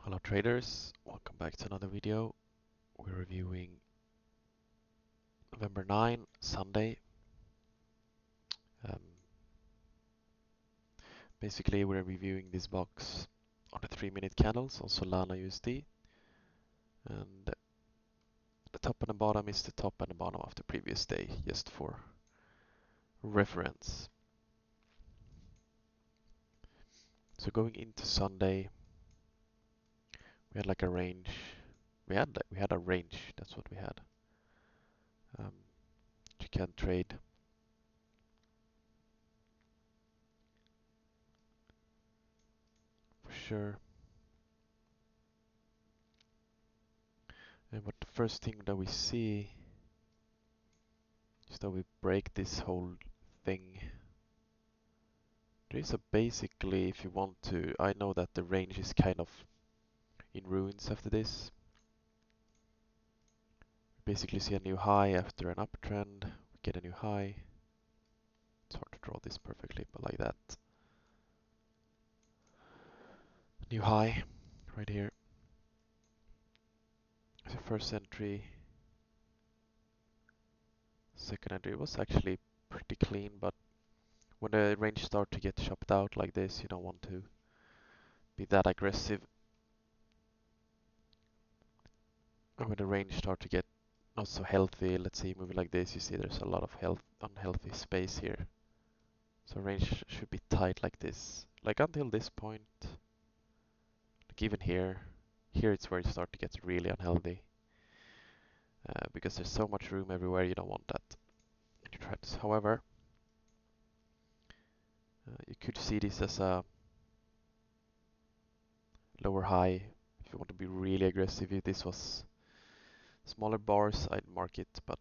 Hello traders, welcome back to another video. We're reviewing November 9, Sunday. Um, Basically we're reviewing this box on the 3-minute candles, also Solana USD. And the top and the bottom is the top and the bottom of the previous day, just for reference. So going into Sunday, we had like a range. We had a range, that's what we had. You can trade for sure. And but the first thing that we see is that we break this whole thing. There is a basically, if you want to, I know that the range is kind of in ruins after this. We basically see a new high after an uptrend. We get a new high. It's hard to draw this perfectly, but like that. New high right here. The first entry. Second entry was actually pretty clean, but when the range starts to get chopped out like this, you don't want to be that aggressive. And when the range starts to get not so healthy, let's say moving like this, you see there's a lot of unhealthy space here. So range should be tight like this, like until this point. Like even here it's where it starts to get really unhealthy. Because there's so much room everywhere, you don't want that in your trends. However, you could see this as a lower high if you want to be really aggressive. If this was smaller bars, I'd mark it, but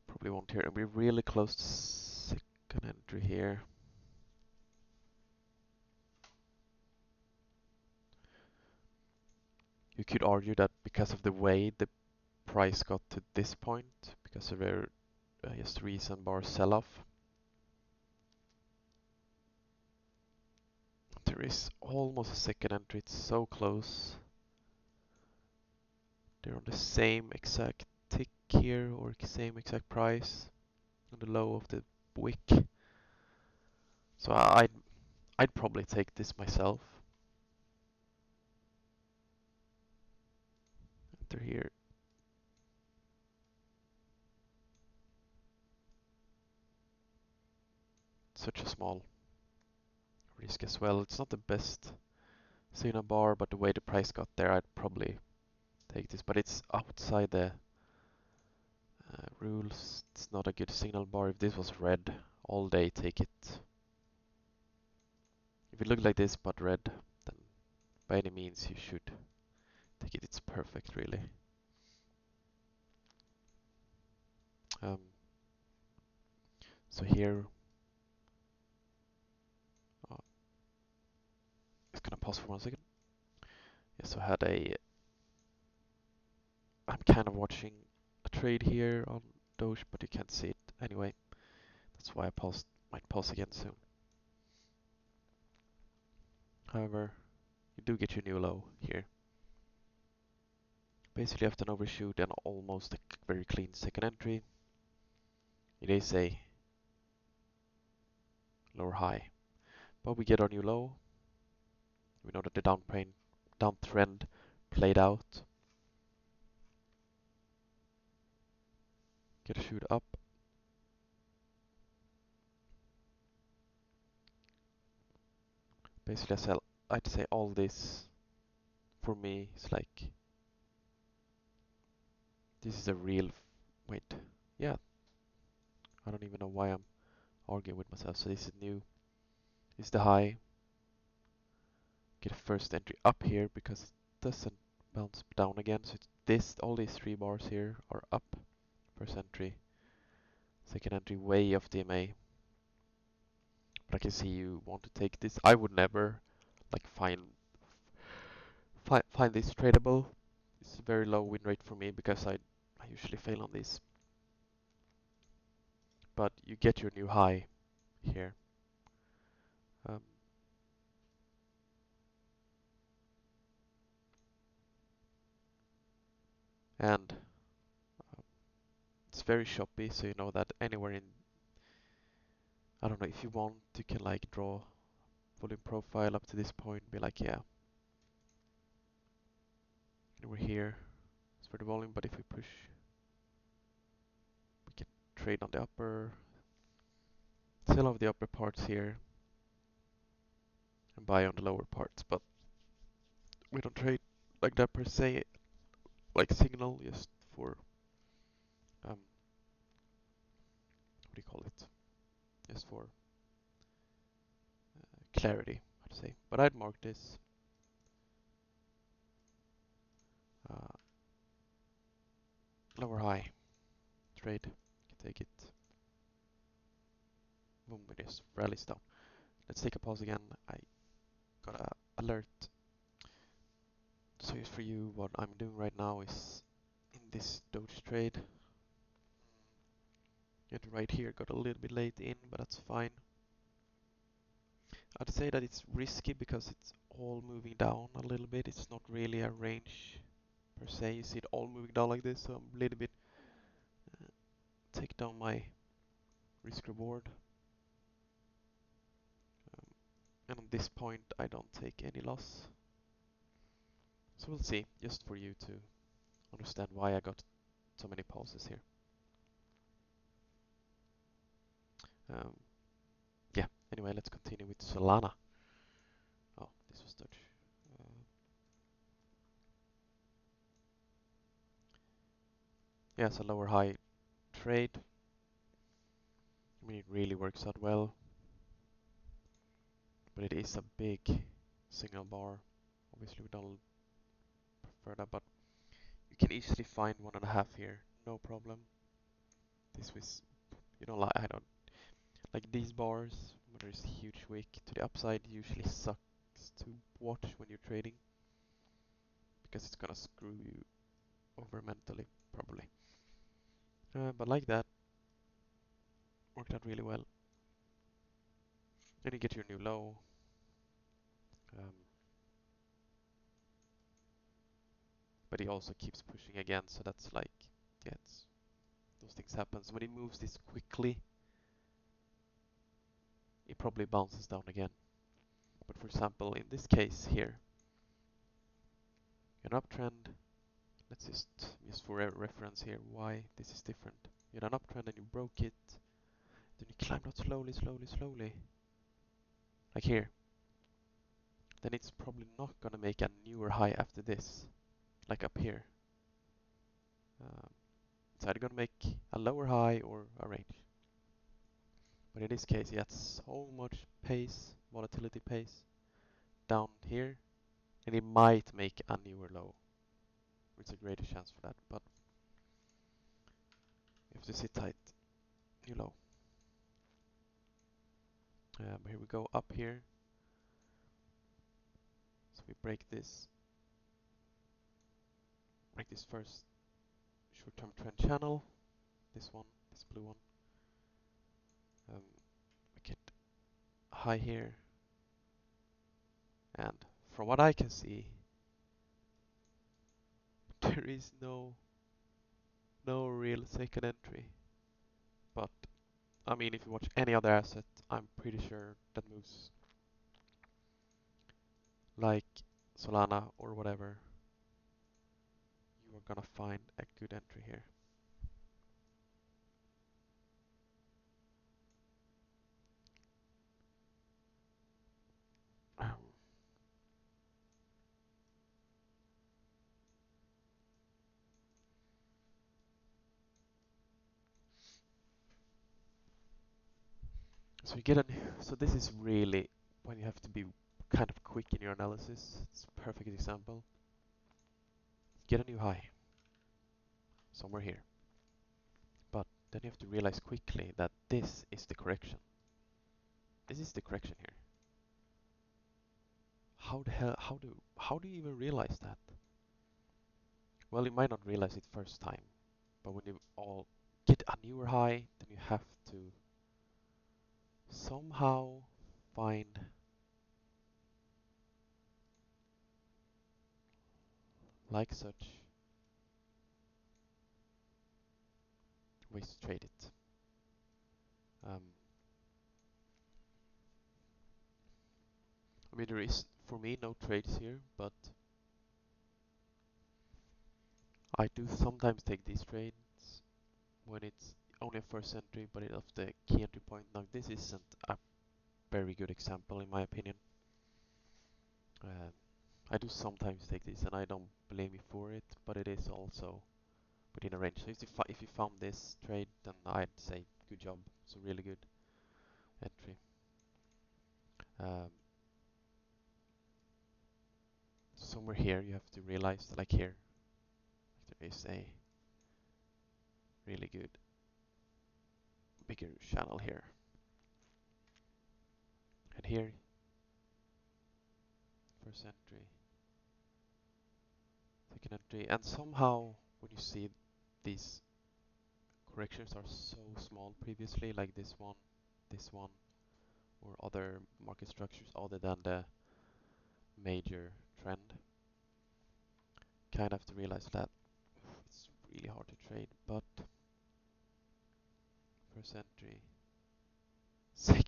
probably won't here. And we're really close to second entry here. You could argue that because of the way the price got to this point, because of their just recent bar sell-off, there is almost a second entry. It's so close. They're on the same exact tick here, or same exact price on the low of the wick. So I'd probably take this myself. Enter here. Such a small risk as well. It's not the best signal bar, but the way the price got there, I'd probably take this. But it's outside the rules. It's not a good signal bar. If this was red all day, take it. If it looked like this but red, then by any means you should take it. It's perfect, really. So here, uh, it's gonna pause for 1 second. Yeah, so I had I'm kind of watching a trade here on Doge, but you can't see it anyway. That's why I might pause again soon. However, you do get your new low here. Basically after an overshoot and almost a very clean second entry, it is a lower high. But we get our new low. We know that the downtrend played out. Get a shoot up. Basically, I'd say all this for me is like this is a real. Wait, yeah. I don't even know why I'm arguing with myself. So this is new. This is the high. Get a first entry up here because it doesn't bounce down again. So it's this. All these 3 bars here are up. First entry. Second entry way off DMA. But I can see you want to take this. I would never like find this tradable. It's a very low win rate for me because I usually fail on this. But you get your new high here. Um, And it's very choppy, so you know that anywhere in, I don't know, if you want, you can like draw volume profile up to this point, be like, yeah, and we're here. It's for the volume, but if we push, we can trade on the upper, sell off the upper parts here, and buy on the lower parts, but we don't trade like that per se, like signal, just for, what do you call it? Just for clarity, I'd say. But I'd mark this uh, lower high trade. You can take it. Boom, it just rallies down. Let's take a pause again. I got a alert. So here's for you, what I'm doing right now is in this Doge trade. And right here, got a little bit late in, but that's fine. I'd say that it's risky because it's all moving down a little bit. It's not really a range per se. You see it all moving down like this, so I'm a little bit take down my risk reward. And on this point, I don't take any loss. So we'll see, just for you to understand why I got so many pauses here. Yeah, anyway, let's continue with Solana. Oh, this was Dutch. Yeah, it's a lower high trade. I mean, it really works out well. But it is a big signal bar. Obviously, we don't prefer that, but you can easily find 1.5 here, no problem. This was, you know, like I don't like these bars when there's a huge wick to the upside. Usually sucks to watch when you're trading because it's gonna screw you over mentally, probably. But like that, worked out really well. Then you get your new low. But he also keeps pushing again, so that's like, yeah, those things happen. So when he moves this quickly, it probably bounces down again. But for example, in this case here, an uptrend, let's just for reference here, why this is different. You had an uptrend and you broke it, then you climbed out slowly, slowly, slowly, like here. Then it's probably not gonna make a newer high after this, like up here. It's either gonna make a lower high or a range. But in this case, he had so much pace, volatility pace, down here, and it might make a newer low. It's a greater chance for that, but you have to sit tight. New low. But here we go up here. So we break this first short-term trend channel. This one, this blue one. We get high here, and from what I can see, there is no real second entry. But I mean, if you watch any other asset, I'm pretty sure that moves like Solana or whatever, you are gonna find a good entry here. So you get so this is really when you have to be kind of quick in your analysis. It's a perfect example. Get a new high somewhere here. But then you have to realize quickly that this is the correction. This is the correction here. How the hell how do you even realize that? Well, you might not realize it first time, but when you all get a newer high, then you have to somehow find like such ways to trade it. I mean, there is, for me, no trades here, but I do sometimes take these trades when it's only a first entry, but it of the key entry point. Now, this isn't a very good example, in my opinion. I do sometimes take this, and I don't blame you for it, but it is also within a range. So if you found this trade, then I'd say good job. It's a really good entry. Um, Somewhere here, you have to realize that, like here, there is a really good bigger channel here, and here, first entry, second entry, and somehow when you see these corrections are so small previously, like this one, or other market structures other than the major trend, kind of have to realize that it's really hard to trade. But first entry,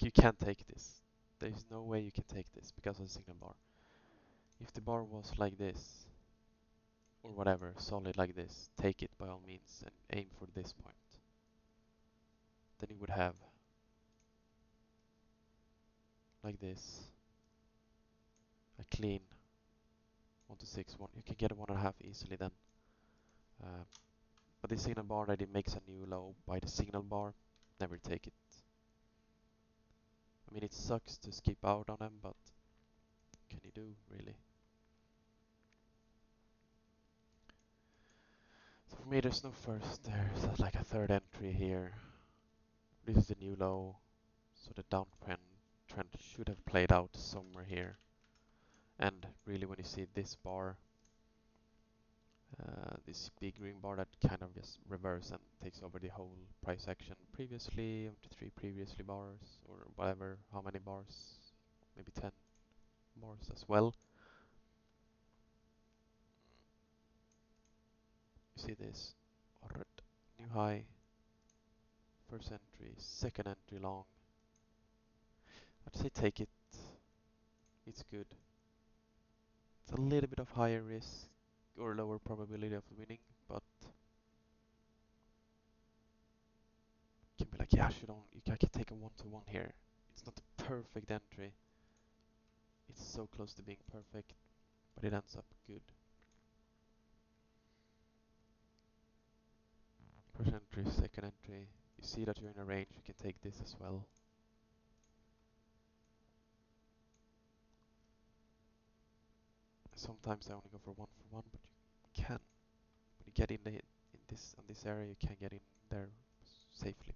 you can't take this. There's no way you can take this because of the signal bar. If the bar was like this, or whatever, solid like this, take it by all means and aim for this point. Then you would have like this, a clean 1 to 6 1. You can get a 1.5 easily then. But this signal bar that it makes a new low by the signal bar, never take it. I mean, it sucks to skip out on them, but what can you do really? So for me, there's no first. There's like a third entry here. This is the new low, so the trend should have played out somewhere here. And really, when you see this bar, this big green bar that kind of just reverse and takes over the whole price action previously, up to 3 previously bars, or whatever, how many bars, maybe 10 bars as well. You see this, new high, first entry, second entry long. I'd say take it, it's good. It's a little bit of higher risk or lower probability of winning, but you can be like, yeah, I can take a 1-to-1 here. It's not the perfect entry. It's so close to being perfect, but it ends up good. First entry, second entry. You see that you're in a range, you can take this as well. Sometimes I only go for 1-for-1, but you can. When you get in this area, you can get in there safely.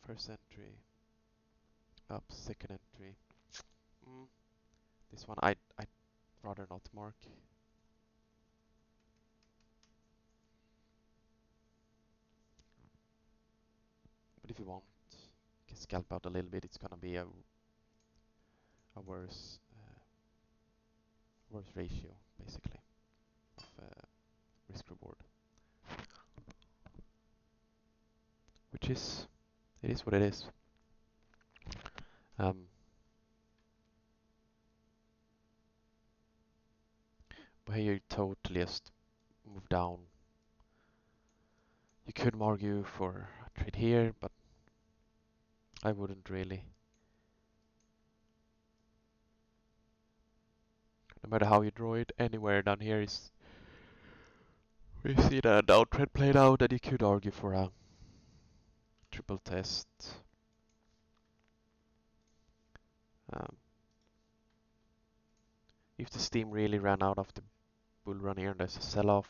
First entry, up, second entry. This one I'd rather not mark. But if you want, you can scalp out a little bit. It's gonna be a worse ratio basically of risk reward, which is what it is. But here you totally just move down. You could argue for a trade here, but I wouldn't really. No matter how you draw it, anywhere down here is we see the downtrend played out, and you could argue for a triple test. If the steam really ran out of the bull run here and there's a sell-off,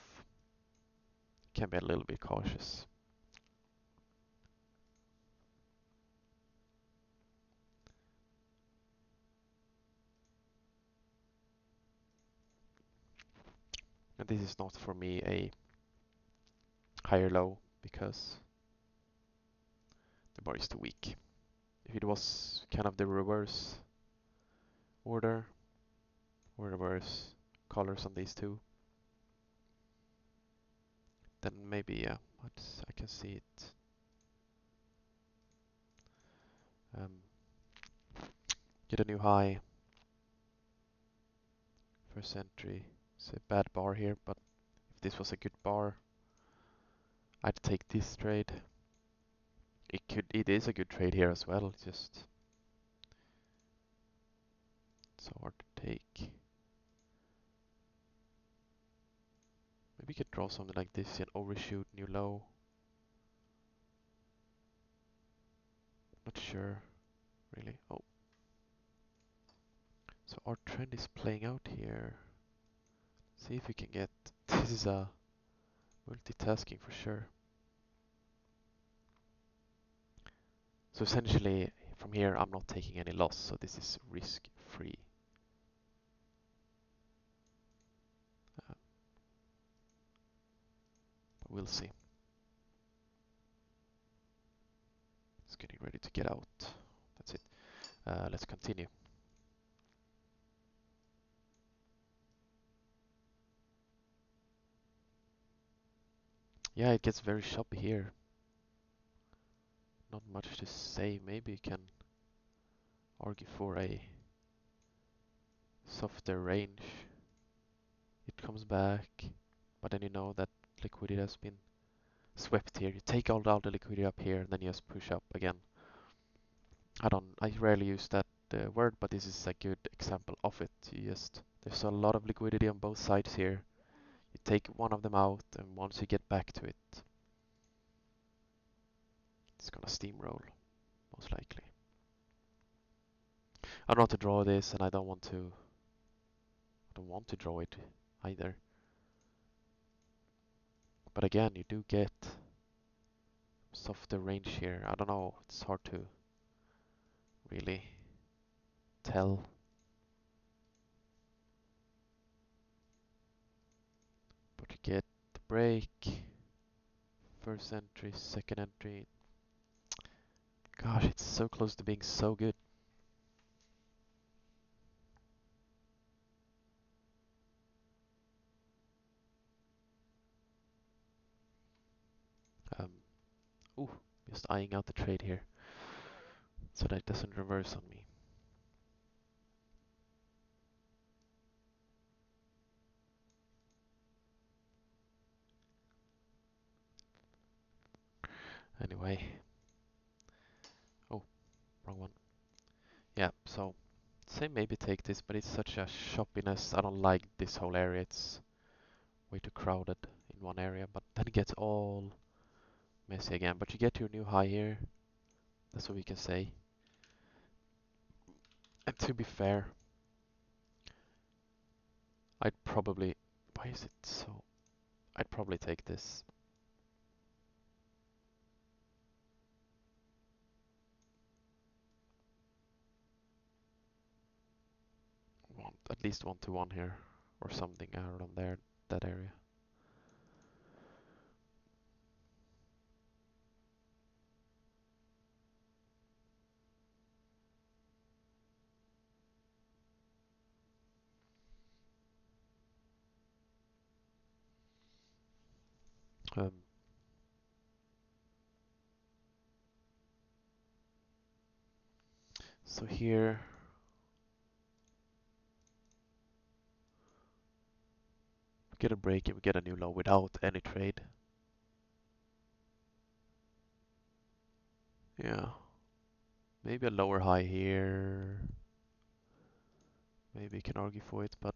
you can be a little bit cautious. And this is not for me a higher low because the bar is too weak. If it was kind of the reverse order or reverse colors on these two, then maybe, yeah, I can see it. Get a new high. First entry. It's a bad bar here, but if this was a good bar, I'd take this trade. It is a good trade here as well, just so hard to take. Maybe we could draw something like this and overshoot new low. Not sure, really. Oh. So our trend is playing out here. See if we can get... This is a multitasking for sure. So essentially, from here I'm not taking any loss, so this is risk-free. But we'll see. It's getting ready to get out. That's it. Let's continue. Yeah, it gets very choppy here. Not much to say. Maybe you can argue for a softer range. It comes back, but then you know that liquidity has been swept here. You take all the liquidity up here, and then you just push up again. I rarely use that word, but this is a good example of it. There's a lot of liquidity on both sides here. You take one of them out, and once you get back to it, it's gonna steamroll, most likely. I don't want to draw this, and I don't want to draw it either. But again, you do get softer range here. I don't know, it's hard to really tell. But you get the break, first entry, second entry. Gosh, it's so close to being so good. Ooh, just eyeing out the trade here so that it doesn't reverse on me. Anyway. Oh, wrong one. Yeah, so say maybe take this, but it's such a shoppiness. I don't like this whole area. It's way too crowded in one area, but then it gets all messy again. But you get your new high here. That's what we can say. And to be fair, I'd probably... Why is it so... I'd probably take this. At least 1-to-1 here. Or something around there, that area. So here... We get a break and we get a new low without any trade. Yeah. Maybe a lower high here. Maybe you can argue for it, but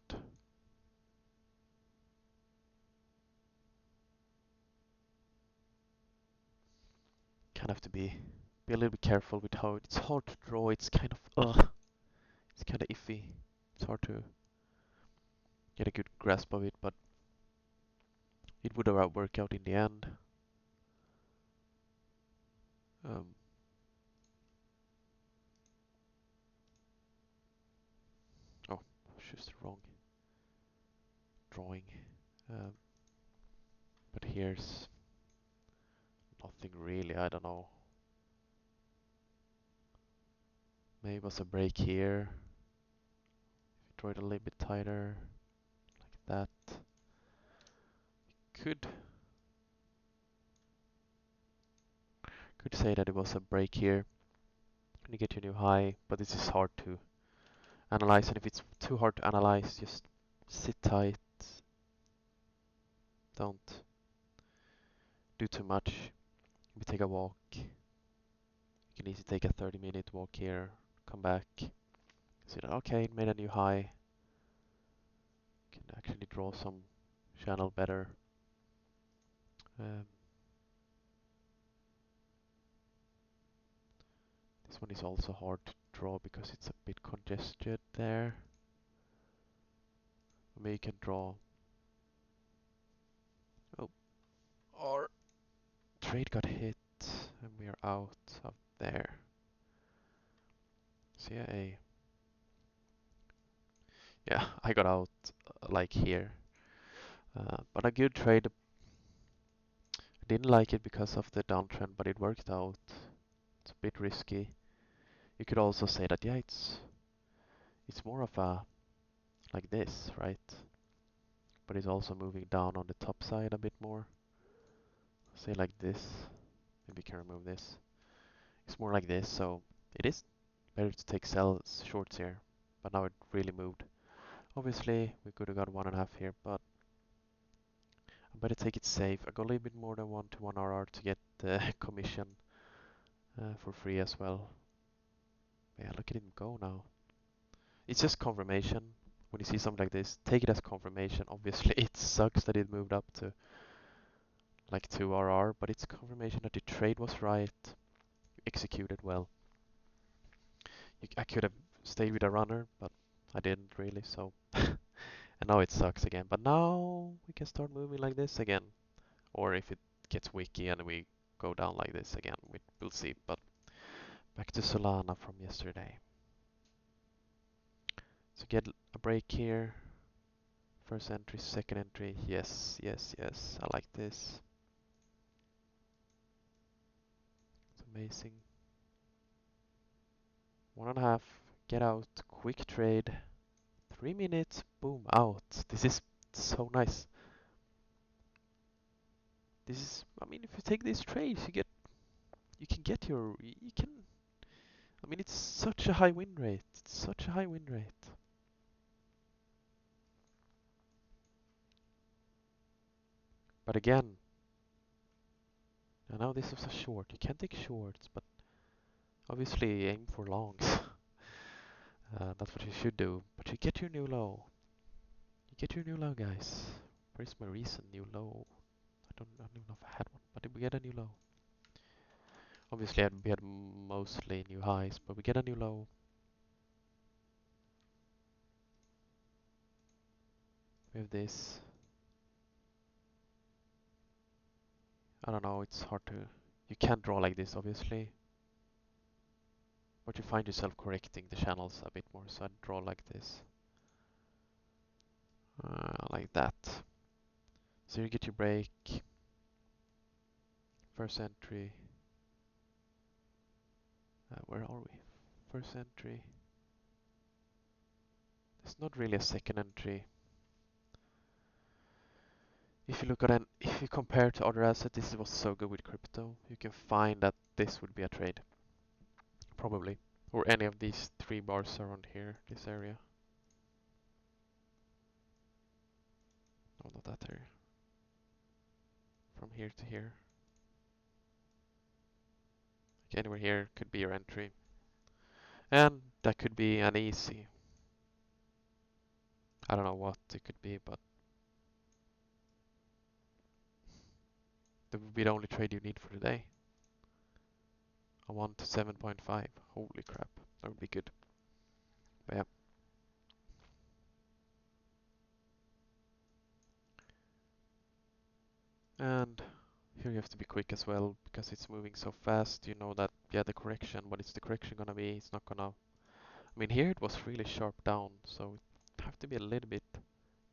kind of have to be a little bit careful with how it's hard to draw. It's kind of it's kind of iffy. It's hard to get a good grasp of it, but it would work out in the end. Um, oh, just the wrong drawing. Um, but here's nothing really. I don't know. Maybe it was a break here. If you draw it a little bit tighter, like that, could Could say that it was a break here and you get your new high, but this is hard to analyze, and if it's too hard to analyze, just sit tight, don't do too much. Maybe take a walk. You can easily take a 30-minute walk here, come back, see that okay, it made a new high. Can actually draw some channel better. Um, this one is also hard to draw because it's a bit congested there. Maybe you can draw. Oh, our trade got hit and we are out of there. So yeah, I got out like here. But a good trade. I didn't like it because of the downtrend, but it worked out. It's a bit risky. You could also say that yeah, it's more of a like this, right? But it's also moving down on the top side a bit more. Say like this. Maybe you can remove this. It's more like this, so it is better to take sells shorts here. But now it really moved. Obviously, we could have got 1.5 here, but I better take it safe. I got a little bit more than 1 to 1 RR to get the commission for free as well. Yeah, look at him go now. It's just confirmation. When you see something like this, take it as confirmation. Obviously, it sucks that it moved up to like 2 RR, but it's confirmation that the trade was right, executed well. I could have stayed with a runner, but I didn't really, so. And now it sucks again. But now we can start moving like this again. Or if it gets wiki and we go down like this again, we'll see. But back to Solana from yesterday. So get a break here. First entry, second entry. Yes, yes, yes. I like this. It's amazing. 1.5. Get out. Quick trade. 3 minutes. Boom. Out. This is so nice. This is. I mean, if you take these trades, you can get your. You can. I mean, it's such a high win rate. It's such a high win rate. But again, I know this was a short. You can take shorts, but obviously aim for longs. That's what you should do. But you get your new low. You get your new low, guys. Where's my recent new low? I don't even know if I had one, but did we get a new low? Obviously, we had mostly new highs, but we get a new low. We have this. I don't know, it's hard to. You can't draw like this, obviously. But you find yourself correcting the channels a bit more, so I draw like this. Like that. So you get your break. First entry. Where are we? First entry. There's not really a second entry. If you look at if you compare to other assets, this was so good with crypto. You can find that this would be a trade, probably, or any of these 3 bars around here, this area. No, not that area. From here to here. Like anywhere here could be your entry, and that could be an easy. I don't know what it could be, but that would be the only trade you need for today. A 1 to 7.5. Holy crap, that would be good. But yeah. And here you have to be quick as well because it's moving so fast. You know that, yeah, the correction, what is the correction gonna be? It's not gonna. I mean, here it was really sharp down, so you have to be a little bit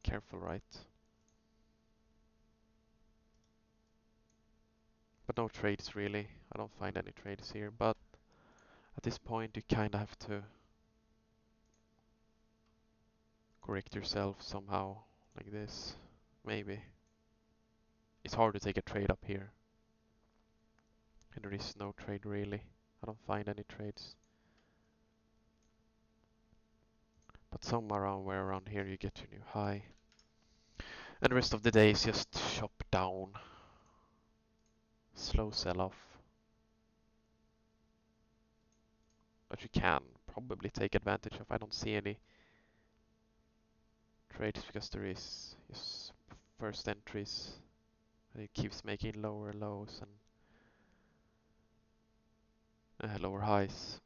careful, right? But no trades really. I don't find any trades here, but at this point you kinda have to correct yourself somehow, like this, maybe. It's hard to take a trade up here. And there is no trade really. I don't find any trades. But somewhere around here you get your new high. And the rest of the day is just chop down. Slow sell off. But you can probably take advantage of. I don't see any trades because there is just first entries. And it keeps making lower lows and lower highs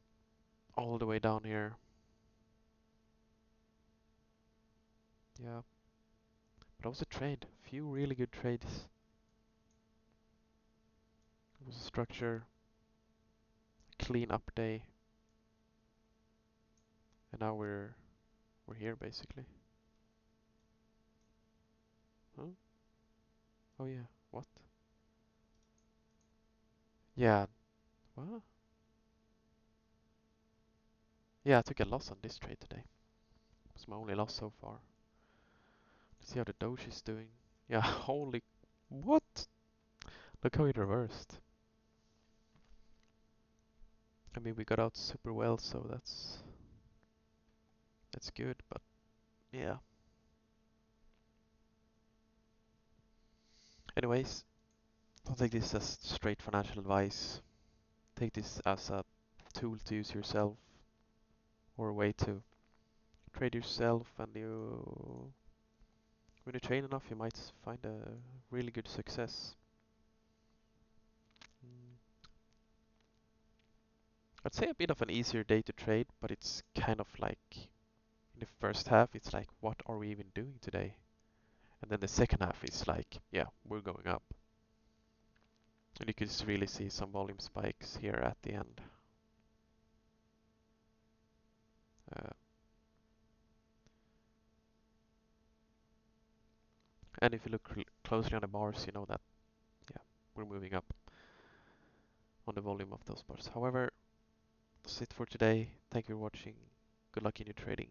all the way down here. Yeah, but it was a trade. A few really good trades. It was a structure, clean up day, and now we're here basically. Huh? Oh yeah. What? Yeah. What? Yeah, I took a loss on this trade today. It's my only loss so far. Let's see how the Doge is doing. Yeah, holy... What? Look how it reversed. I mean, we got out super well, so that's good, but yeah. Anyways, don't take this as straight financial advice. Take this as a tool to use yourself, or a way to trade yourself, and when you train enough, you might find a really good success. Mm. I'd say a bit of an easier day to trade, but it's kind of like in the first half, it's like, what are we even doing today? And then the second half is like, yeah, we're going up. And you can really see some volume spikes here at the end. Uh, and if you look closely on the bars, you know that, yeah, we're moving up on the volume of those bars. However, that's it for today. Thank you for watching. Good luck in your trading.